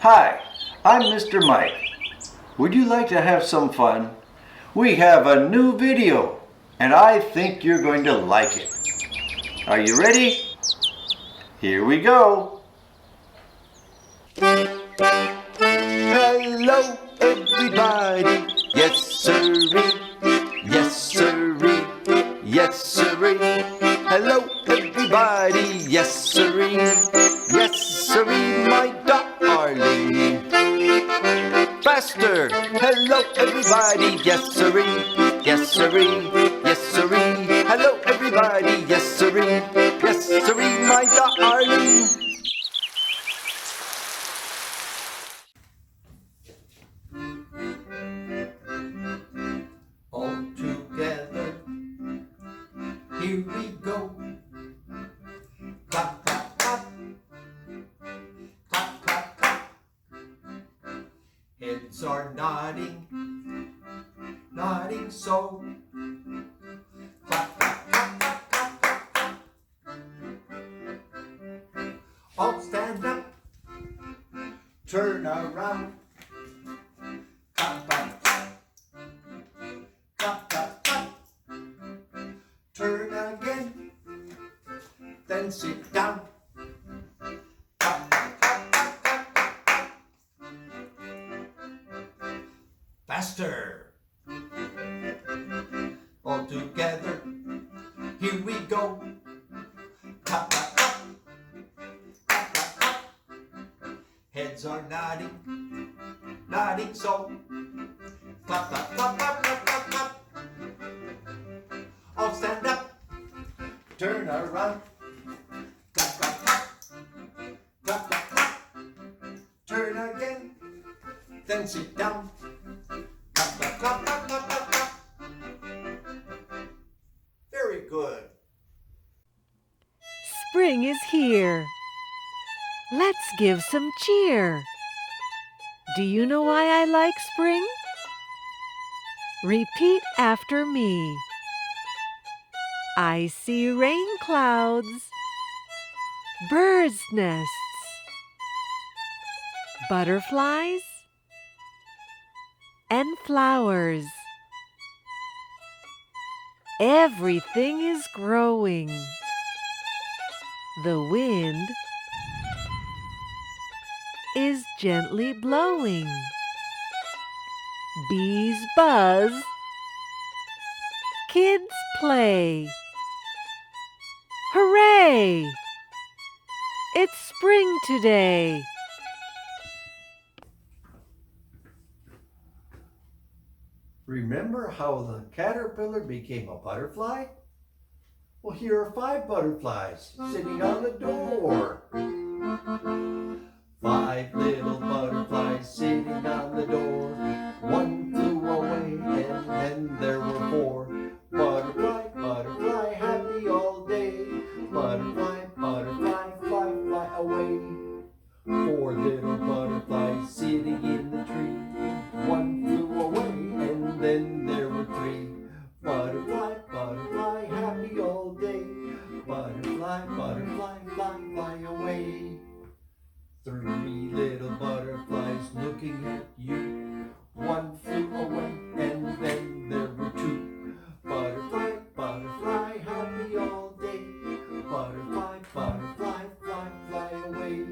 Hi, I'm Mr. Mike. Would you like to have some fun? We have a new video, and I think you're going to like it. Are you ready? Here we go. Hello everybody, yes sirree, yes sirree, yes sirree. Hello everybody, yes sirree, yes sirree, my darling. Faster, hello everybody, yes sirree, yes sirree, yes sirree. Hello everybody, yes sirree, yes sirree, my darling. All together, here we go. Clap, clap, clap. Clap, clap, clap. Heads are nodding, nodding so. Clap, clap, clap, clap, clap, clap, clap. All stand up, turn around. Clap, clap, clap. Clap, clap, clap. Turn again, then sit down. Clap, clap, clap, clap, clap, clap. Faster. All together, here we go. Clap, clap, clap. Clap, clap, clap. Heads are nodding, nodding so. Clap, clap, clap, clap, clap, clap, clap. All stand up, turn around. Clap, clap, clap. Clap, clap, clap. Turn again, then sit down. Clap, clap, clap, clap, clap, clap, clap. Very good. Spring is here. Let's give some cheer. Do you know why I like spring? Repeat after me. I see rain clouds, birds' nests, butterflies, and flowers. Everything is growing. The wind is gently blowing. Bees buzz. Kids play. Hooray! It's spring today. Remember how the caterpillar became a butterfly? Well, here are 5 butterflies sitting on the door. 5 little butterflies sitting on the door. One flew away and then there were 4. Butterfly, butterfly, happy all day. Butterfly, butterfly, fly, fly away. 4 little butterflies sitting in the tree. One flew away and then there were 3. Butterfly, butterfly, happy all day. Butterfly, butterfly, fly, fly away. 3 little butterflies looking at you. One flew away and then there were 2. Butterfly, butterfly, happy all day. Butterfly, butterfly, fly, fly away.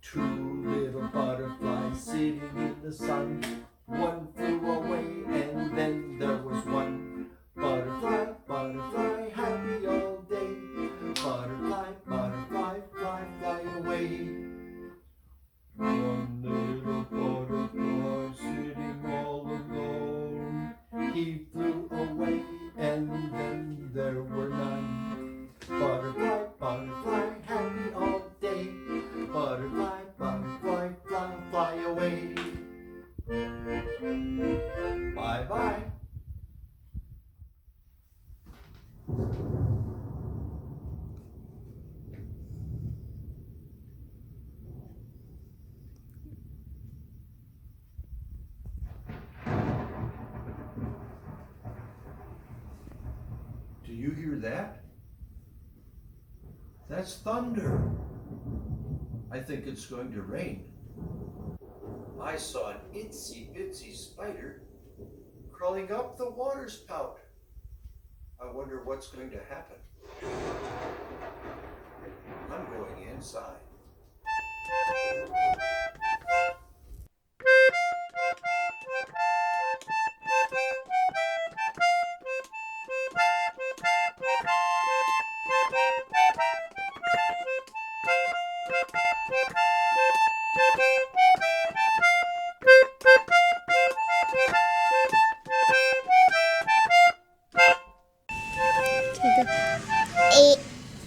2 little butterflies sitting in the sun. One flew away and then there was 1. Butterfly, butterfly, happy all day. Butterfly, butterfly, fly, fly away. 1 little butterfly sitting all alone. He flew away and then there were 9. Butterfly, butterfly, happy all day. Butterfly, butterfly, fly, fly away. Bye-bye. Do you hear that? That's thunder. I think it's going to rain. I saw an itsy bitsy spider crawling up the water spout. I wonder what's going to happen. I'm going inside.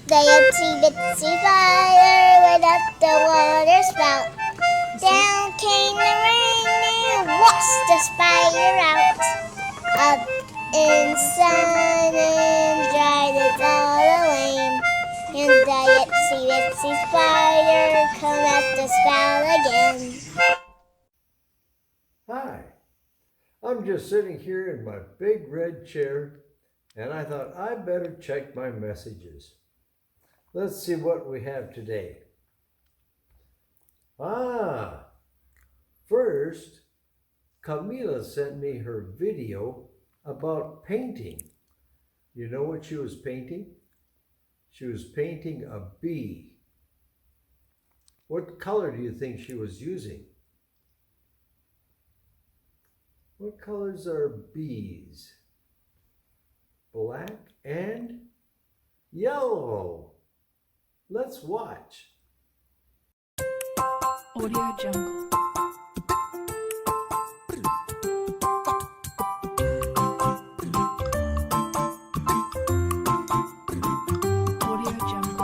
The itsy bitsy spider went up the water spout. Down came the rain and washed the spider out. Up in sun and dried it all away. And the itsy bitsy spider come up the spout again. Hi, I'm just sitting here in my big red chair, and I thought I'd better check my messages. Let's see what we have today. First, Camila sent me her video about painting. You know what she was painting? She was painting a bee. What color do you think she was using? What colors are bees? Black and yellow. Let's watch. Audio Jungle. Audio Jungle. Audio Jungle.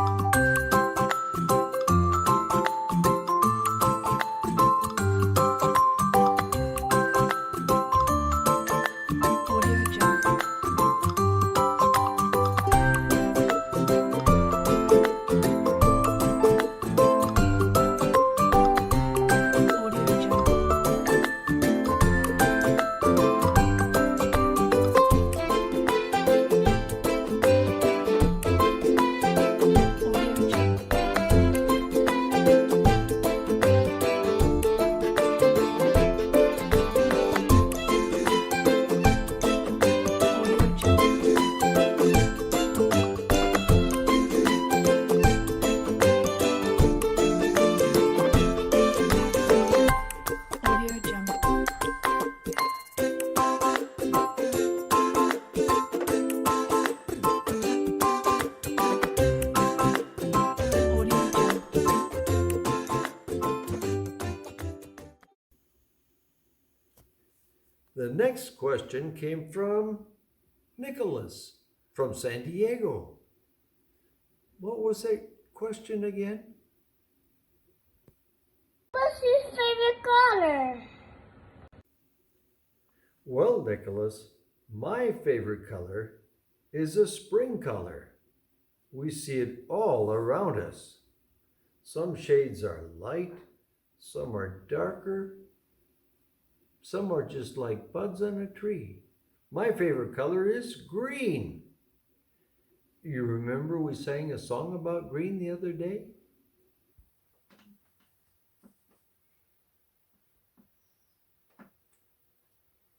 Audio Jungle. Audio Jungle. Audio Jungle. Audio Jungle. Audio Jungle. The next question came from Nicholas from San Diego. What was that question again? What's your favorite color? Well, Nicholas, my favorite color is a spring color. We see it all around us. Some shades are light, some are darker, some are just like buds on a tree. My favorite color is green. You remember we sang a song about green the other day?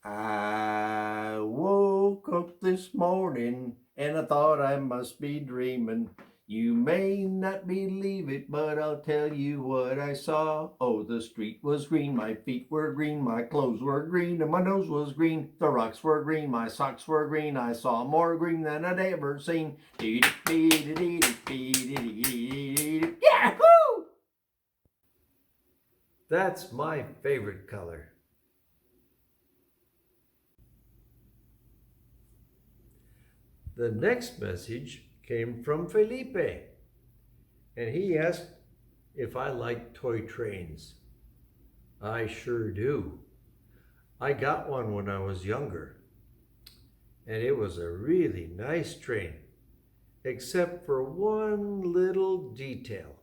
I woke up this morning and I thought I must be dreaming. You may not believe it, but I'll tell you what I saw. Oh, the street was green, my feet were green, my clothes were green, and my nose was green. The rocks were green, my socks were green. I saw more green than I'd ever seen. Yahoo! That's my favorite color. The next message came from Felipe, and he asked if I like toy trains. I sure do. I got one when I was younger, and it was a really nice train, except for one little detail.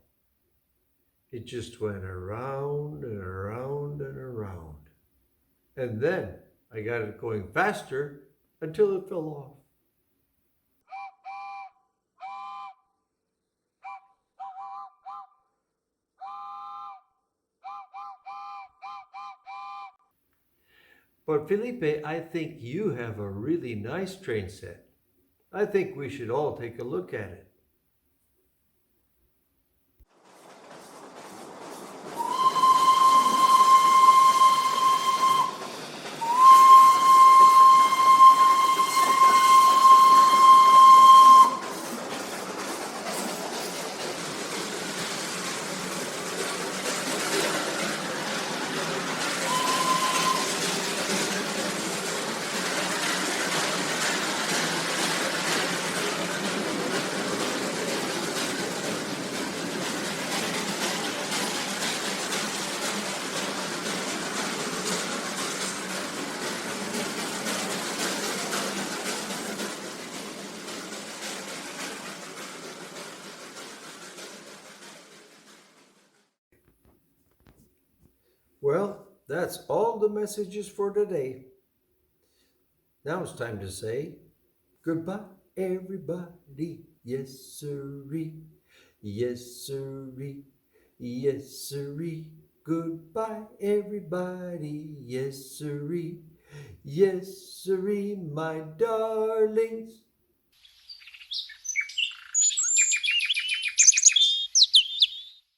It just went around and around and around. And then I got it going faster until it fell off. But Felipe, I think you have a really nice train set. I think we should all take a look at it. Well, that's all the messages for today. Now it's time to say goodbye, everybody. Yes, sirree. Yes, sirree. Yes, sirree. Goodbye, everybody. Yes, sirree. Yes, sirree, my darlings.